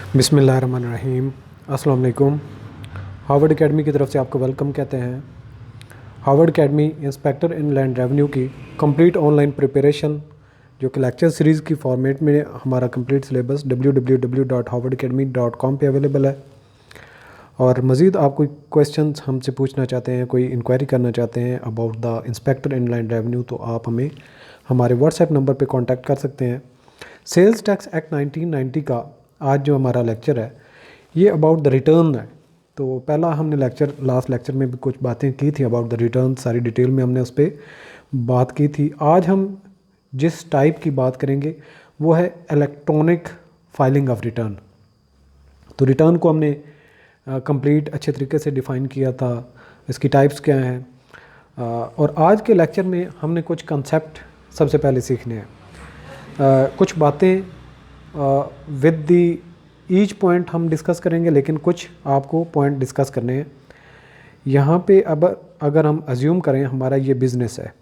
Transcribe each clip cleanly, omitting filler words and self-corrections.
बिस्मिल्लाहिर्रहमानिर्रहीम। अस्सलाम वालेकुम। हार्वर्ड एकेडमी की तरफ से आपको वेलकम कहते हैं। हार्वर्ड एकेडमी इंस्पेक्टर इन लैंड रेवेन्यू की कंप्लीट ऑनलाइन प्रिपरेशन जो कि लेक्चर सीरीज़ की फॉर्मेट में हमारा कंप्लीट सिलेबस www.harvardacademy.com पे अवेलेबल है। और मज़ीद आप कोई क्वेश्चंस हमसे पूछना चाहते हैं, कोई इंक्वायरी करना चाहते हैं about the inspector in land revenue, तो आप हमें हमारे व्हाट्सएप नंबर पे कांटेक्ट कर सकते हैं। सेल्स टैक्स एक्ट 1990 का आज जो हमारा लेक्चर है ये अबाउट द रिटर्न है। तो पहला हमने लास्ट लेक्चर में भी कुछ बातें की थी अबाउट द रिटर्न, सारी डिटेल में हमने उस पर बात की थी। आज हम जिस टाइप की बात करेंगे वो है इलेक्ट्रॉनिक फाइलिंग ऑफ रिटर्न। तो रिटर्न को हमने कंप्लीट अच्छे तरीके से डिफ़ाइन किया था, इसकी टाइप्स क्या हैं। और आज के लेक्चर में हमने कुछ कंसेप्ट सबसे पहले सीखने हैं। कुछ बातें विद दी ईच पॉइंट हम डिस्कस करेंगे, लेकिन कुछ आपको पॉइंट डिस्कस करने हैं। यहाँ पे अब अगर हम अज्यूम करें हमारा ये बिज़नेस है,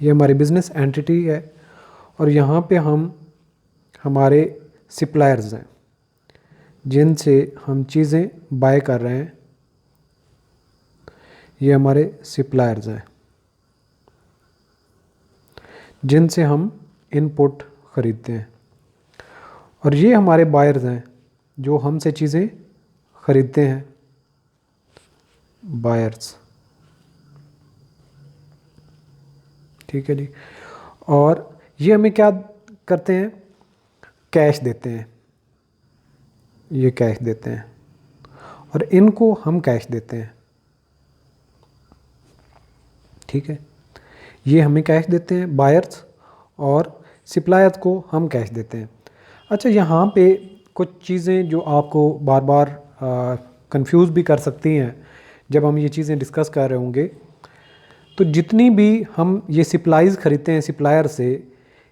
ये हमारी बिज़नेस एंटिटी है और यहाँ पे हम हमारे सप्लायर्स हैं जिनसे हम चीज़ें बाय कर रहे हैं, ये हमारे सप्लायर्स हैं जिनसे हम इनपुट ख़रीदते हैं। और ये हमारे बायर्स हैं जो हमसे चीज़ें ख़रीदते हैं, बायर्स। ठीक है जी। और ये हमें क्या करते हैं, कैश देते हैं, ये कैश देते हैं और इनको हम कैश देते हैं। ठीक है, ये हमें कैश देते हैं बायर्स और सप्लायर्स को हम कैश देते हैं। अच्छा, यहाँ पे कुछ चीज़ें जो आपको बार बार कंफ्यूज भी कर सकती हैं जब हम ये चीज़ें डिस्कस कर रहे होंगे। तो जितनी भी हम ये सप्लाईज़ ख़रीदते हैं सप्लायर से,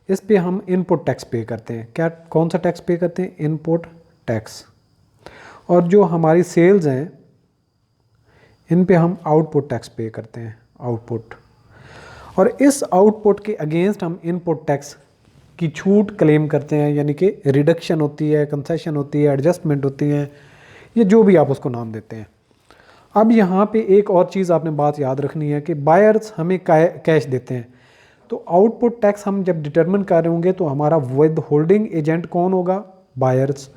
इस पे हम इनपुट टैक्स पे करते हैं। क्या, कौन सा टैक्स पे करते हैं? Input tax. और जो हमारी सेल्स हैं इन पे हम आउटपुट टैक्स पे करते हैं, आउटपुट। और इस आउटपुट के अगेंस्ट हम इनपुट टैक्स की छूट क्लेम करते हैं, यानी कि रिडक्शन होती है, कंसेशन होती है, एडजस्टमेंट होती है, ये जो भी आप उसको नाम देते हैं। अब यहाँ पे एक और चीज़ आपने बात याद रखनी है कि बायर्स हमें कैश देते हैं। तो आउटपुट टैक्स हम जब डिटरमिन कर रहे होंगे तो हमारा विद होल्डिंग एजेंट कौन होगा? बायर्स।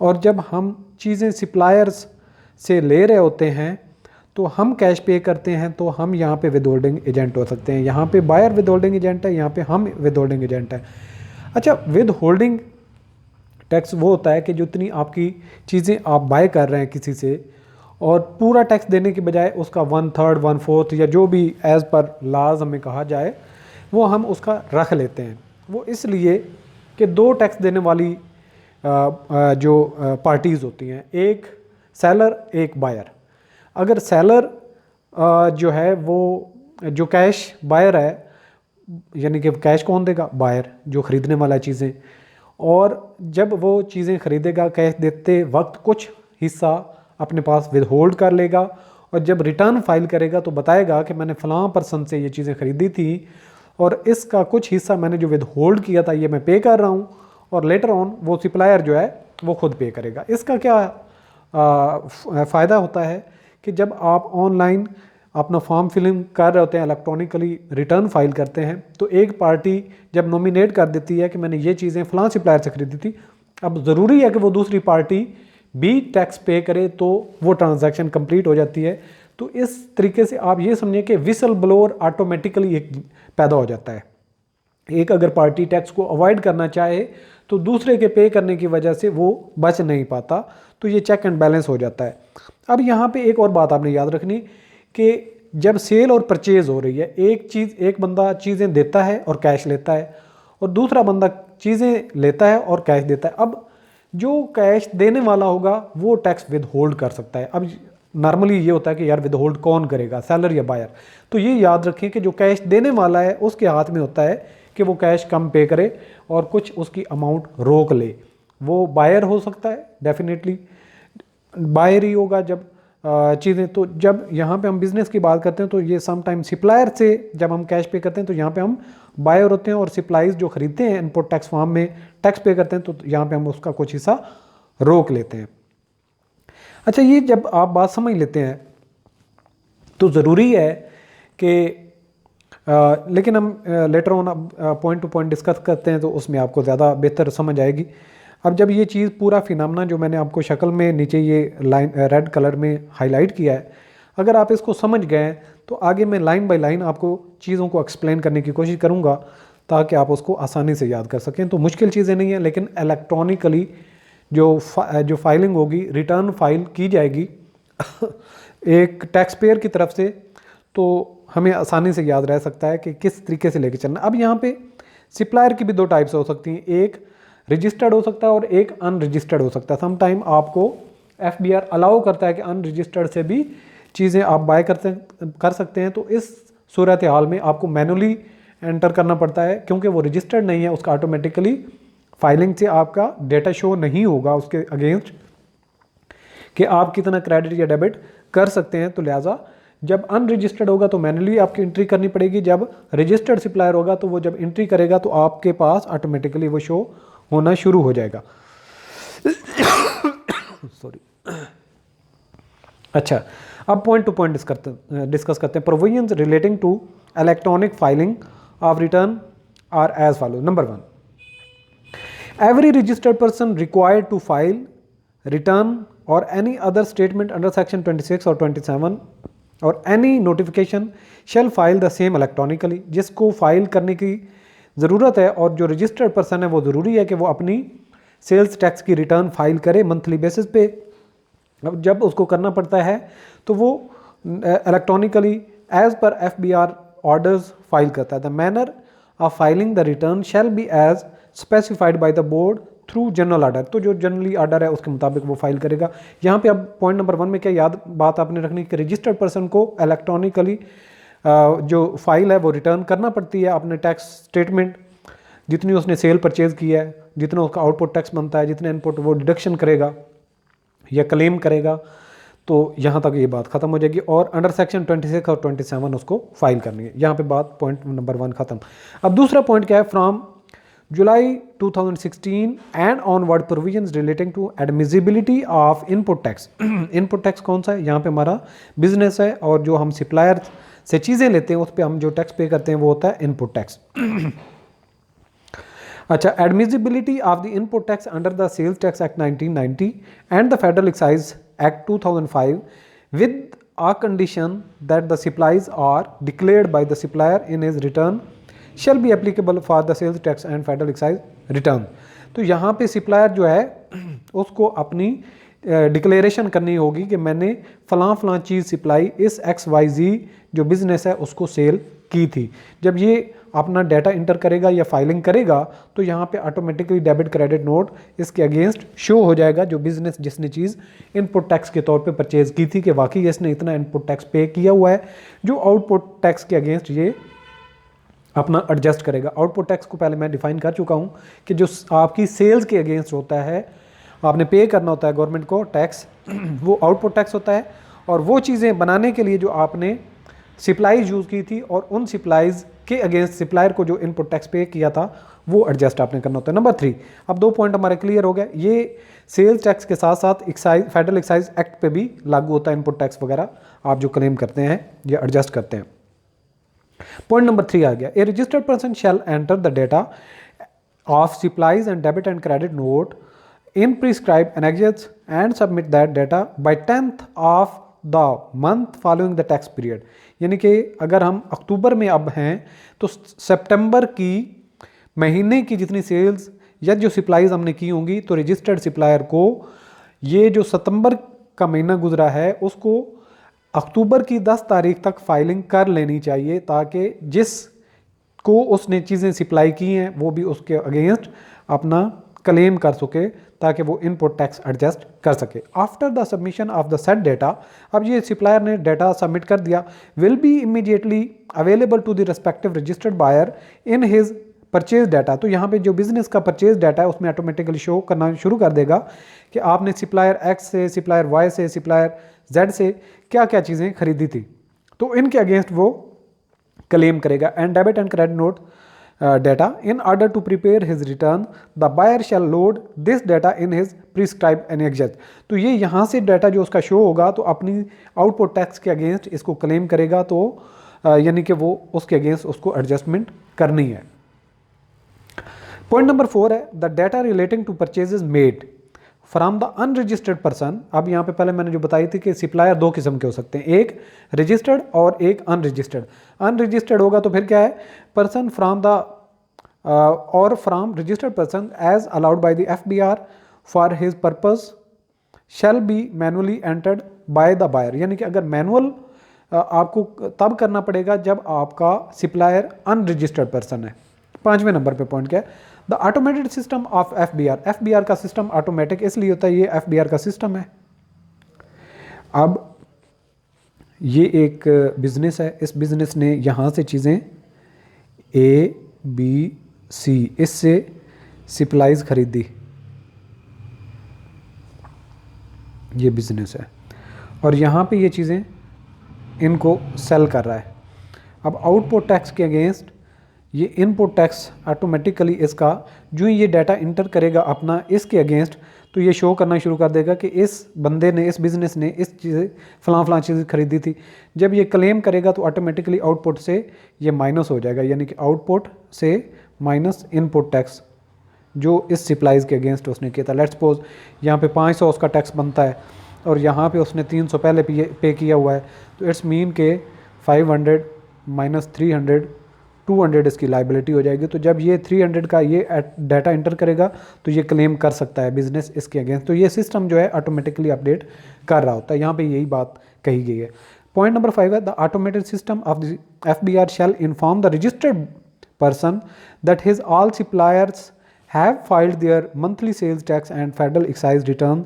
और जब हम चीज़ें सप्लायर्स से ले रहे होते हैं तो हम कैश पे करते हैं, तो हम यहाँ पे विद होल्डिंग एजेंट हो सकते हैं। यहाँ पे बायर विद होल्डिंग एजेंट है, यहाँ पे हम विद होल्डिंग एजेंट है। अच्छा, विद होल्डिंग टैक्स वो होता है कि जितनी आपकी चीज़ें आप बाय कर रहे हैं किसी से, और पूरा टैक्स देने के बजाय उसका 1/3 1/4 या जो भी एज़ पर लाज हमें कहा जाए वो हम उसका रख लेते हैं। वो इसलिए कि दो टैक्स देने वाली जो पार्टीज़ होती हैं, एक सेलर एक बायर। अगर सेलर जो है वो जो कैश बायर है, यानी कि कैश कौन देगा? बायर, जो ख़रीदने वाला चीज़ें। और जब वो चीज़ें ख़रीदेगा कैश देते वक्त कुछ हिस्सा अपने पास विद होल्ड कर लेगा, और जब रिटर्न फाइल करेगा तो बताएगा कि मैंने फ़लाँ पर्सन से ये चीज़ें ख़रीदी थी और इसका कुछ हिस्सा मैंने जो विद होल्ड किया था ये मैं पे कर रहा हूँ, और लेटर ऑन वो सप्लायर जो है वो खुद पे करेगा। इसका क्या फ़ायदा होता है कि जब आप ऑनलाइन अपना फॉर्म फिलिंग कर रहे होते हैं, इलेक्ट्रॉनिकली रिटर्न फाइल करते हैं, तो एक पार्टी जब नॉमिनेट कर देती है कि मैंने ये चीज़ें फ़लाँ सप्लायर से ख़रीदी थी, अब ज़रूरी है कि वो दूसरी पार्टी भी टैक्स पे करे तो वो ट्रांजैक्शन कंप्लीट हो जाती है। तो इस तरीके से आप ये समझिए कि विसल ब्लोअर ऑटोमेटिकली एक पैदा हो जाता है। एक अगर पार्टी टैक्स को अवॉइड करना चाहे तो दूसरे के पे करने की वजह से वो बच नहीं पाता, तो ये चेक एंड बैलेंस हो जाता है। अब यहाँ पे एक और बात आपने याद रखनी कि जब सेल और परचेज़ हो रही है, एक बंदा चीज़ें देता है और कैश लेता है, और दूसरा बंदा चीज़ें लेता है और कैश देता है। अब जो कैश देने वाला होगा वो टैक्स विद होल्ड कर सकता है। अब नॉर्मली ये होता है कि यार विद होल्ड कौन करेगा, सेलर या बायर? तो ये याद रखें कि जो कैश देने वाला है उसके हाथ में होता है कि वो कैश कम पे करे और कुछ उसकी अमाउंट रोक ले। वो बायर हो सकता है, डेफिनेटली बायर ही होगा जब चीज़ें। तो जब यहाँ पे हम बिज़नेस की बात करते हैं तो ये समटाइम सप्लायर से जब हम कैश पे करते हैं तो यहाँ पे हम बायर होते हैं और सप्लाईज जो खरीदते हैं इनपुट टैक्स फॉर्म में टैक्स पे करते हैं, तो यहाँ पे हम उसका कुछ हिस्सा रोक लेते हैं। अच्छा, ये जब आप बात समझ लेते हैं तो ज़रूरी है कि लेकिन हम later on point two point discuss करते हैं तो उसमें आपको ज़्यादा बेहतर समझ आएगी। अब जब ये चीज़ पूरा फिनोमेना जो मैंने आपको शक्ल में नीचे ये लाइन रेड कलर में हाईलाइट किया है, अगर आप इसको समझ गए तो आगे मैं लाइन बाय लाइन आपको चीज़ों को एक्सप्लेन करने की कोशिश करूँगा ताकि आप उसको आसानी से याद कर सकें। तो मुश्किल चीज़ें नहीं हैं, लेकिन इलेक्ट्रॉनिकली जो फाइलिंग होगी, रिटर्न फाइल की जाएगी एक टैक्स पेयर की तरफ से, तो हमें आसानी से याद रह सकता है कि किस तरीके से लेके चलना। अब यहाँ पे सप्लायर की भी दो टाइप्स हो सकती हैं, एक रजिस्टर्ड हो सकता है और एक अनरजिस्टर्ड हो सकता है। सम टाइम आपको FBR अलाउ करता है कि अनरजिस्टर्ड से भी चीज़ें आप बाय कर सकते हैं। तो इस सूरत हाल में आपको मैनुअली एंटर करना पड़ता है, क्योंकि वो रजिस्टर्ड नहीं है, उसका ऑटोमेटिकली फाइलिंग से आपका डेटा शो नहीं होगा उसके अगेंस्ट कि आप कितना क्रेडिट या डेबिट कर सकते हैं। तो लिहाजा जब अनरजिस्टर्ड होगा तो मैनुअली आपकी एंट्री करनी पड़ेगी, जब रजिस्टर्ड सप्लायर होगा तो वो जब एंट्री करेगा तो आपके पास ऑटोमेटिकली वो शो होना शुरू हो जाएगा। सॉरी। अच्छा, अब पॉइंट टू पॉइंट डिस्कस करते हैं। Provisions relating to electronic filing of return are as follow. Number 1, every registered person required to file return or any other statement under section 26 or 27 or any notification shall file the same electronically। जिसको file करने की ज़रूरत है और जो registered person है वो ज़रूरी है कि वो अपनी सेल्स टैक्स की रिटर्न फाइल करे मंथली बेसिस पे। अब जब उसको करना पड़ता है तो वो electronically as per FBR orders file करता है। The manner of filing the return shall be as specified by the board through general order. तो जो जनरली ऑर्डर है उसके मुताबिक वो फाइल करेगा। यहाँ पे अब पॉइंट नंबर 1 में क्या याद बात आपने रखनी कि रजिस्टर्ड पर्सन को इलेक्ट्रॉनिकली जो फाइल है वो रिटर्न करना पड़ती है। अपने टैक्स स्टेटमेंट जितनी उसने सेल परचेज किया है, जितना उसका आउटपुट टैक्स बनता है, जितने इनपुट वो डिडक्शन करेगा या क्लेम करेगा, तो यहाँ तक ये बात ख़त्म हो जाएगी। और अंडर सेक्शन 26 और 27 उसको फाइल करनी है। यहाँ पे बात पॉइंट नंबर 1 ख़त्म। अब दूसरा पॉइंट क्या है, from July 2016 and onward provisions relating to admissibility of input tax. Input tax कौन सा है? यहाँ पे हमारा बिजनेस है और जो हम सप्लायर से चीज़ें लेते हैं उस पर हम जो टैक्स पे करते हैं वो होता है इनपुट टैक्स। अच्छा, admissibility of the input tax under the sales tax act 1990 and the federal excise act 2005 with a condition that the supplies are declared by the supplier in his return shall be applicable for the sales tax and federal excise return। तो यहाँ पे supplier जो है उसको अपनी declaration करनी होगी कि मैंने फ़लाँ चीज़ सप्लाई इस XYZ जो बिज़नेस है उसको सेल की थी। जब ये अपना डाटा इंटर करेगा या फाइलिंग करेगा तो यहाँ पे ऑटोमेटिकली डेबिट क्रेडिट नोट इसके अगेंस्ट शो हो जाएगा जो बिज़नेस जिसने चीज़ इनपुट टैक्स के तौर पे परचेज़ की थी कि वाकई इसने इतना इनपुट टैक्स पे किया हुआ है, जो आउटपुट टैक्स के अगेंस्ट ये अपना एडजस्ट करेगा। आउटपुट टैक्स को पहले मैं डिफाइन कर चुका हूँ कि जो आपकी सेल्स के अगेंस्ट होता है, आपने पे करना होता है गवर्नमेंट को टैक्स, वो आउटपुट टैक्स होता है। और वो चीज़ें बनाने के लिए जो आपने सप्लाईज यूज़ की थी और उन सप्लाईज के अगेंस्ट सप्लायर को जो इनपुट टैक्स पे किया था वो एडजस्ट आपने करना होता है। नंबर 3, अब 2 पॉइंट हमारे क्लियर हो गए। ये सेल्स टैक्स के साथ साथ एक्साइज फेडरल एक्साइज एक्ट पे भी लागू होता है। इनपुट टैक्स वगैरह आप जो क्लेम करते हैं या एडजस्ट करते हैं। पॉइंट नंबर 3 आ गया, a registered person shall enter the data of supplies and debit and credit note in prescribe annexes and submit that data by 10th of the month following the tax period. यानी कि अगर हम अक्टूबर में अब हैं तो सितंबर की महीने की जितनी सेल्स या जो सप्लाईज हमने की होंगी तो रजिस्टर्ड सप्लायर को ये जो सितंबर का महीना गुजरा है उसको अक्टूबर की 10 तारीख तक फाइलिंग कर लेनी चाहिए, ताकि जिसको उसने चीज़ें सप्लाई की हैं वो भी उसके अगेंस्ट अपना क्लेम कर सके ताकि वो इनपुट टैक्स एडजस्ट कर सके। After the submission of the set data, अब ये सप्लायर ने डाटा सबमिट कर दिया, will be immediately available to the respective registered buyer in his purchase data. तो यहाँ पे जो बिजनेस का परचेज डाटा है उसमें ऑटोमेटिकली शो करना शुरू कर देगा कि आपने सप्लायर एक्स से, सप्लायर वाई से, सप्लायर जेड से क्या क्या चीज़ें खरीदी थी, तो इनके अगेंस्ट वो क्लेम करेगा। And debit and credit note data. In order to prepare his return, the buyer shall load this data in his prescribed annexes. तो ये यहाँ से डाटा जो उसका शो होगा तो अपनी आउटपुट टैक्स के अगेंस्ट इसको क्लेम करेगा, तो यानी कि वो उसके अगेंस्ट उसको एडजस्टमेंट करनी है। पॉइंट नंबर 4 है the data relating to purchases made from the unregistered person. अब यहाँ पे पहले मैंने जो बताई थी कि सप्लायर दो किस्म के हो सकते हैं, एक रजिस्टर्ड और एक अनरजिस्टर्ड। अनरजिस्टर्ड होगा तो फिर क्या है, पर्सन फ्रॉम द और from registered person as allowed by the FBR for his purpose shall be manually entered by the buyer. यानी कि अगर मैनुअल आपको तब करना पड़ेगा जब आपका सप्लायर अनरजिस्टर्ड पर्सन है। 5वें नंबर पे पॉइंट क्या है, the automated system of FBR। FBR का सिस्टम ऑटोमेटिक इसलिए होता है, ये FBR का सिस्टम है। अब ये एक बिजनेस है, इस बिजनेस ने यहाँ से चीज़ें ABC इससे सप्लाईज खरीदी, ये बिजनेस है, और यहाँ पे ये चीज़ें इनको सेल कर रहा है। अब आउटपुट टैक्स के अगेंस्ट ये इनपुट टैक्स ऑटोमेटिकली इसका जो ये डाटा इंटर करेगा अपना इसके अगेंस्ट, तो ये शो करना शुरू कर देगा कि इस बंदे ने, इस बिज़नेस ने इस चीज़ें फलां चीज़ खरीदी थी। जब ये क्लेम करेगा तो ऑटोमेटिकली आउटपुट से ये माइनस हो जाएगा, यानी कि आउटपुट से माइनस इनपुट टैक्स जो इस सप्लाईज़ के अगेंस्ट उसने किया था। लेट्स सपोज यहाँ पे 500 उसका टैक्स बनता है और यहाँ पे उसने 300 पहले पे किया हुआ है, तो इट्स मीन के 500 माइनस 300 200 इसकी लाइबिलिटी हो जाएगी। तो जब ये 300 का ये डाटा इंटर करेगा तो ये क्लेम कर सकता है बिजनेस इसके अगेंस्ट। तो ये सिस्टम जो है ऑटोमेटिकली अपडेट कर रहा होता है, यहाँ पे यही बात कही गई है। पॉइंट नंबर 5 है the automated system of the FBR shall inform the registered person that his all suppliers have filed their monthly sales tax and federal excise return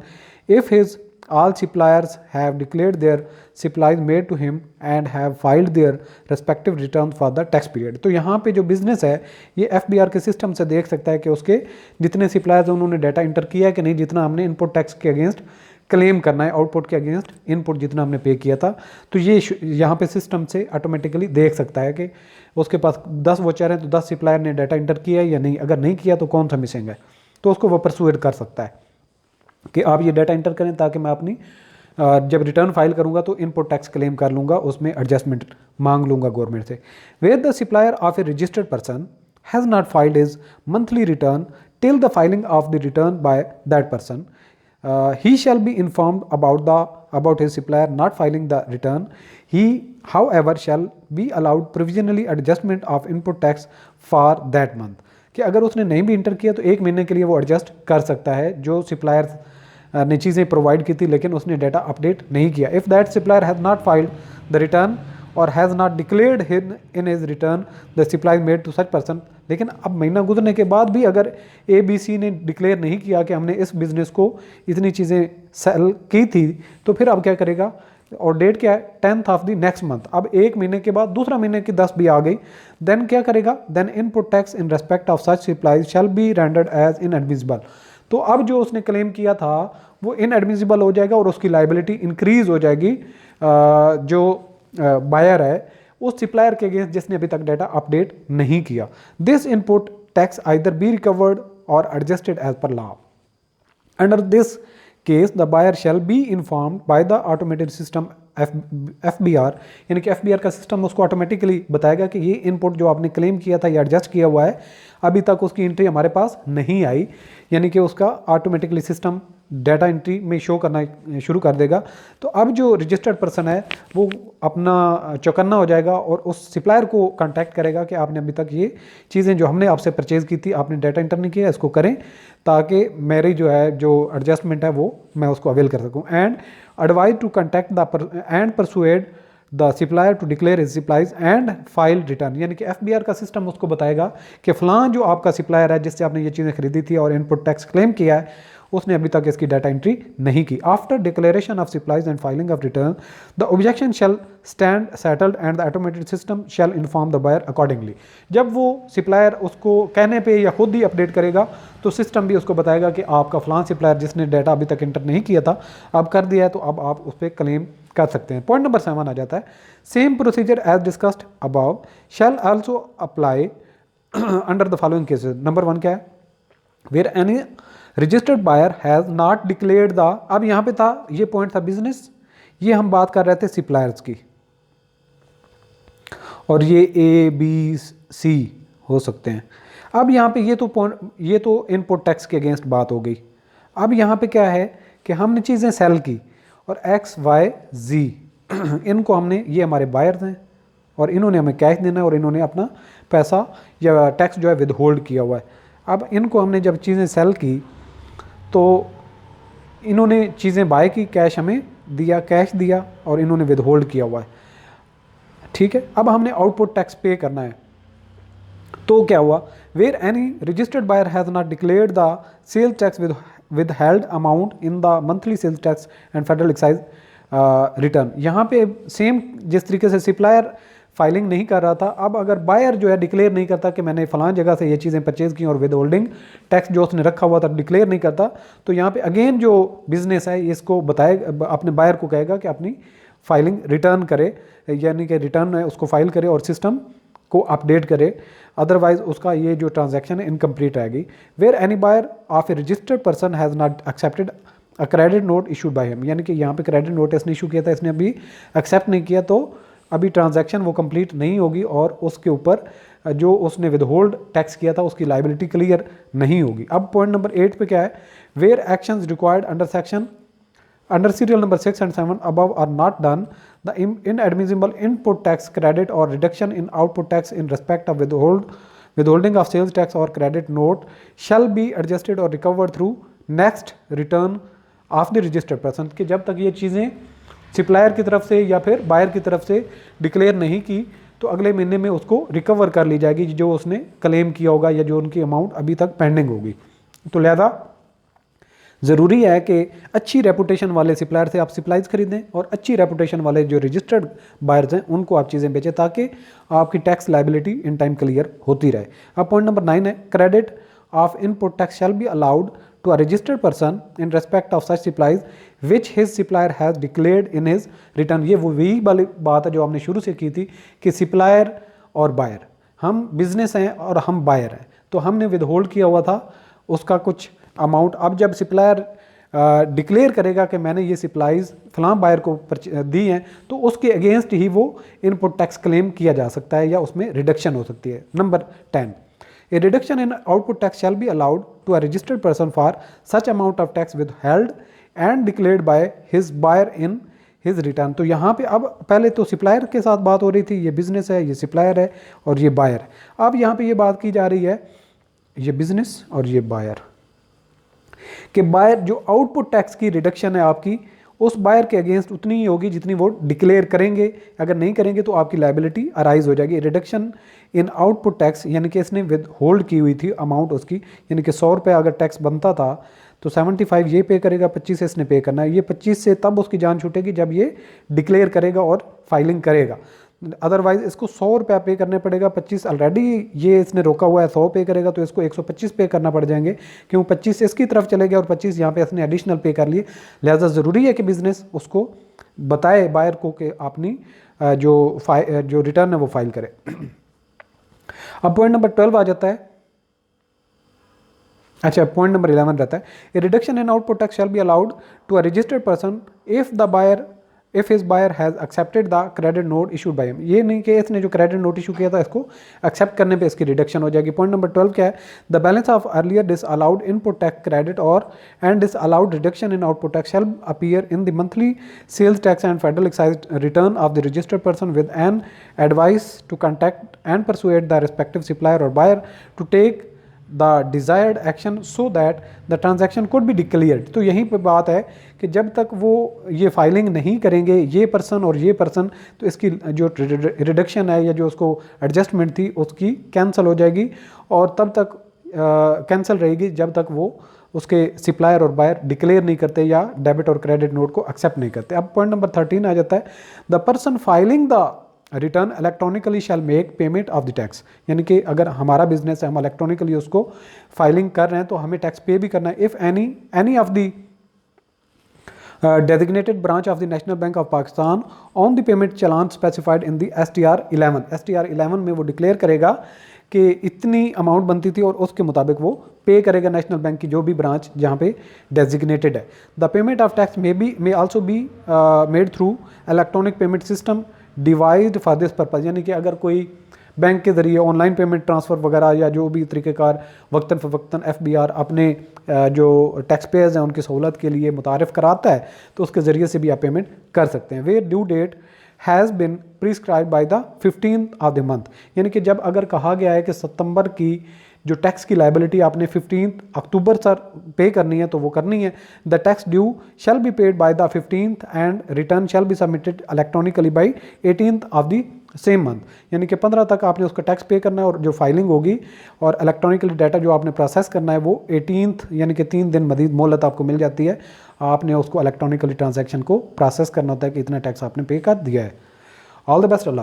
if his all suppliers have declared their supplies made to him and have filed their respective returns for the tax period। तो यहाँ पे जो business है ये FBR के system से देख सकता है कि उसके जितने सप्लायर्स उन्होंने डाटा इंटर किया है कि नहीं, जितना हमने इनपुट टैक्स के अगेंस्ट क्लेम करना है, आउटपुट के अगेंस्ट इनपुट जितना हमने पे किया था। तो ये यहाँ पे सिस्टम से ऑटोमेटिकली देख सकता है कि उसके पास 10 वोचर हैं तो 10 सप्लायर ने डाटा इंटर किया है या नहीं, अगर नहीं किया तो कौन सा मिसिंग है, तो उसको वो परसुएड कर सकता है कि आप ये डाटा इंटर करें ताकि मैं अपनी जब रिटर्न फाइल करूंगा तो इनपुट टैक्स क्लेम कर लूँगा, उसमें एडजस्टमेंट मांग लूँगा गवर्नमेंट से। Where the supplier of a registered person has not filed his monthly return till the filing of the return by that person he shall be informed about his supplier not filing the return. He however shall be allowed provisionally adjustment of input tax for that month। कि अगर उसने नहीं भी inter किया तो 1 महीने के लिए वो एडजस्ट कर सकता है जो सप्लायर ने चीज़ें प्रोवाइड की थी लेकिन उसने डाटा अपडेट नहीं किया। If that supplier has not filed the return और has not declared in his return the supply made to such person. लेकिन अब महीना गुजरने के बाद भी अगर ABC ने डिक्लेयर नहीं किया कि हमने इस बिज़नेस को इतनी चीज़ें सेल की थी, तो फिर अब क्या करेगा, और डेट क्या है 10th of the next month. अब 1 महीने के बाद दूसरा महीने की 10 भी आ गई, देन क्या करेगा, then input tax in respect of such supplies shall be rendered as inadmissible. तो अब जो उसने क्लेम किया था वो इनएडमिसिबल हो जाएगा और उसकी लाइबिलिटी इंक्रीज हो जाएगी जो बायर है उस सप्लायर के अगेंस्ट जिसने अभी तक डाटा अपडेट नहीं किया। This input tax either be recovered और adjusted as per law. Under this case the buyer shall be informed by the automated system FBR, यानी कि FBR का सिस्टम उसको ऑटोमेटिकली बताएगा कि ये इनपुट जो आपने क्लेम किया था ये एडजस्ट किया हुआ है, अभी तक उसकी एंट्री हमारे पास नहीं आई, यानी कि उसका ऑटोमेटिकली सिस्टम डाटा एंट्री में शो करना शुरू कर देगा। तो अब जो रजिस्टर्ड पर्सन है वो अपना चौकन्ना हो जाएगा और उस सप्लायर को कांटेक्ट करेगा कि आपने अभी तक ये चीज़ें जो हमने आपसे परचेज़ की थी आपने डाटा इंटर नहीं किया, इसको करें ताकि मेरी जो है जो एडजस्टमेंट है वो मैं उसको अवेल कर सकूँ। And advise to contact the and persuade the supplier to declare his supplies and file return, यानी कि FBR का सिस्टम उसको बताएगा कि फ़लाँ जो आपका सप्लायर है जिससे आपने ये चीज़ें खरीदी थी और इनपुट टैक्स क्लेम किया है उसने अभी तक इसकी डाटा एंट्री नहीं की। After declaration of supplies and filing of return the objection shall stand settled and the automated system shall inform the buyer accordingly. जब वो सप्लायर उसको कहने पे या खुद ही अपडेट करेगा तो सिस्टम भी उसको बताएगा कि आपका फलां सप्लायर जिसने डाटा अभी तक इंटर नहीं किया था अब कर दिया है तो अब आप उस पर क्लेम कर सकते हैं। पॉइंट नंबर 7 आ जाता है, same procedure as discussed above shall also apply under the following cases. Number 1 क्या है, where any registered buyer has not declared the, अब यहाँ पे था, ये पॉइंट था बिजनेस, ये हम बात कर रहे थे सप्लायर्स की, और ये ए बी सी हो सकते हैं। अब यहाँ पे ये तो इनपुट टैक्स के अगेंस्ट बात हो गई। अब यहाँ पे क्या है कि हमने चीज़ें सेल की और एक्स वाई जी इनको हमने, ये हमारे बायर्स हैं और इन्होंने हमें कैश देना है और इन्होंने अपना पैसा या टैक्स जो है विद होल्ड किया हुआ है। अब इनको हमने जब चीज़ें सेल की तो इन्होंने चीज़ें बाय की, कैश हमें दिया, कैश दिया और इन्होंने विद होल्ड किया हुआ है, ठीक है। अब हमने आउटपुट टैक्स पे करना है, तो क्या हुआ, where any registered buyer has not declared the sale tax withheld amount in the monthly sales tax and federal excise return. यहाँ पे सेम जिस तरीके से सप्लायर फाइलिंग नहीं कर रहा था, अब अगर बायर जो है डिक्लेयर नहीं करता कि मैंने फलां जगह से ये चीज़ें परचेज़ की और विद होल्डिंग टैक्स जो उसने रखा हुआ था डिक्लेयर नहीं करता, तो यहाँ पे अगेन जो बिजनेस है इसको बताएगा, अपने बायर को कहेगा कि अपनी फाइलिंग रिटर्न करे, यानी कि रिटर्न है उसको फाइल करे और सिस्टम को अपडेट करे, अदरवाइज उसका ये जो ट्रांजैक्शन है इनकम्प्लीट रहेगी। Where any buyer of a registered person has not accepted a credit note issued by him, यानी कि यहाँ पे क्रेडिट नोट इसने इशू किया था, इसने अभी एक्सेप्ट नहीं किया, तो अभी ट्रांजैक्शन वो कंप्लीट नहीं होगी और उसके ऊपर जो उसने विद होल्ड टैक्स किया था उसकी लाइबिलिटी क्लियर नहीं होगी। अब पॉइंट नंबर 8 पे क्या है, where actions required under serial number 6 and 7 above are not done, the inadmissible input tax credit or reduction in output tax in respect of withholding of sales tax or credit note shall be adjusted or recovered through next return of the registered person। कि जब तक ये चीज़ें supplier की तरफ से या फिर बायर की तरफ से डिक्लेयर नहीं की तो अगले महीने में उसको रिकवर कर ली जाएगी जो उसने क्लेम किया होगा या जो उनकी अमाउंट अभी तक पेंडिंग होगी। तो लिहाजा ज़रूरी है कि अच्छी रेपुटेशन वाले सप्लायर से आप सप्लाईज खरीदें और अच्छी रेपुटेशन वाले जो रजिस्टर्ड बायर्स हैं उनको आप चीज़ें बेचें ताकि आपकी tax liability in time clear होती रहे। अब पॉइंट नंबर 9 है, credit of input tax shall be allowed to a registered person in respect of such supplies which his supplier has declared in his return। ये वो वही वाली बात है जो हमने शुरू से की थी कि सप्लायर और बायर, हम बिजनेस हैं और हम बायर हैं, तो हमने विद होल्ड किया हुआ था उसका कुछ अमाउंट। अब जब सप्लायर डिक्लेयर करेगा कि मैंने ये सप्लाईज फलां बायर को दी हैं तो उसके अगेंस्ट ही वो इनपुट टैक्स क्लेम किया जा सकता है या उसमें रिडक्शन हो सकती है। Number 10, a reduction in output tax shall be allowed to a registered person for such amount of tax withheld and declared by his buyer in his return। तो यहाँ पे अब पहले तो सप्लायर के साथ बात हो रही थी, ये बिजनेस है, ये सप्लायर है और ये बायर है। अब यहाँ पे ये बात की जा रही है, ये बिजनेस और ये बायर, कि बायर जो आउटपुट टैक्स की रिडक्शन है आपकी उस बायर के अगेंस्ट उतनी ही होगी जितनी वो डिक्लेयर करेंगे, अगर नहीं करेंगे तो आपकी लाइबिलिटी अराइज हो जाएगी। रिडक्शन इन आउटपुट टैक्स यानी कि इसने विद होल्ड की हुई थी अमाउंट उसकी, यानी कि 100 रुपये अगर टैक्स बनता था तो 75 ये पे करेगा, 25 इसने पे करना है। ये 25 से तब उसकी जान छूटेगी जब ये डिक्लेयर करेगा और फाइलिंग करेगा, अदरवाइज इसको 100 रुपया पे करने पड़ेगा। 25 ऑलरेडी ये इसने रोका हुआ है, 100 पे करेगा तो इसको 125 पे करना पड़ जाएंगे, क्यों 25 इसकी तरफ चले गया और 25 यहाँ पे इसने एडिशनल पे कर लिए। लिहाजा ज़रूरी है कि बिजनेस उसको बताए बायर को कि अपनी जो रिटर्न है वो फाइल करे। अब पॉइंट नंबर 12 आ जाता है, अच्छा पॉइंट नंबर 11 रहता है, a reduction in output tax shall be allowed to a registered person if his buyer has accepted the credit note issued by him. ये नहीं कि इसने जो क्रेडिट नोट इशू किया था इसको एक्सेप्ट करने पे इसकी रिडक्शन हो जाएगी। पॉइंट नंबर 12 क्या है, the balance of earlier disallowed input tax credit और and disallowed reduction in output tax shall appear in the monthly sales tax and federal excise return of the registered person with an advice to contact and persuade the respective supplier और buyer to take the desired action so that the transaction could be declared. तो यहीं पे बात है कि जब तक वो ये फाइलिंग नहीं करेंगे ये पर्सन और ये पर्सन, तो इसकी जो रिडक्शन है या जो उसको एडजस्टमेंट थी उसकी कैंसिल हो जाएगी और तब तक कैंसिल रहेगी जब तक वो उसके सप्लायर और बायर डिक्लेयर नहीं करते या डेबिट और क्रेडिट नोट को एक्सेप्ट नहीं करते। अब पॉइंट नंबर 13 आ जाता है, the person filing the return electronically shell make payment of the tax. यानी कि अगर हमारा बिजनेस है हम इलेक्ट्रॉनिकली उसको फाइलिंग कर रहे हैं तो हमें टैक्स पे भी करना है। If any of the designated branch of the National Bank of Pakistan on the payment challan specified in the STR 11 में वो डिक्लेयर करेगा कि इतनी अमाउंट बनती थी और उसके मुताबिक वो पे करेगा नेशनल बैंक की जो भी ब्रांच जहाँ पे डेजिग्नेटेड है। The payment of tax may also be made through electronic payment system divide for this purpose, यानी कि अगर कोई बैंक के ज़रिए ऑनलाइन पेमेंट ट्रांसफ़र वगैरह या जो भी तरीक़ेकार वक्तन फ़वक्तन FBR अपने जो टैक्स पेयर्स हैं उनकी सहूलत के लिए मुतारिफ़ कराता है, तो उसके ज़रिए से भी आप पेमेंट कर सकते हैं। Where due date has been prescribed by the 15th of the month, यानी कि जब अगर कहा गया है कि सितंबर की जो टैक्स की लाइबिलिटी आपने 15 अक्टूबर सर पे करनी है तो वो करनी है। The tax due shall be paid by the 15th and return shall be submitted electronically by 18th of the same month, यानी कि 15 तक आपने उसका टैक्स पे करना है और जो फाइलिंग होगी और इलेक्ट्रॉनिकली डाटा जो आपने प्रोसेस करना है वो 18th यानी कि 3 दिन मजीद मोहलत आपको मिल जाती है। आपने उसको इलेक्ट्रॉनिकली ट्रांजैक्शन को प्रोसेस करना होता है कि इतना टैक्स आपने पे कर दिया है। All the best, Allah.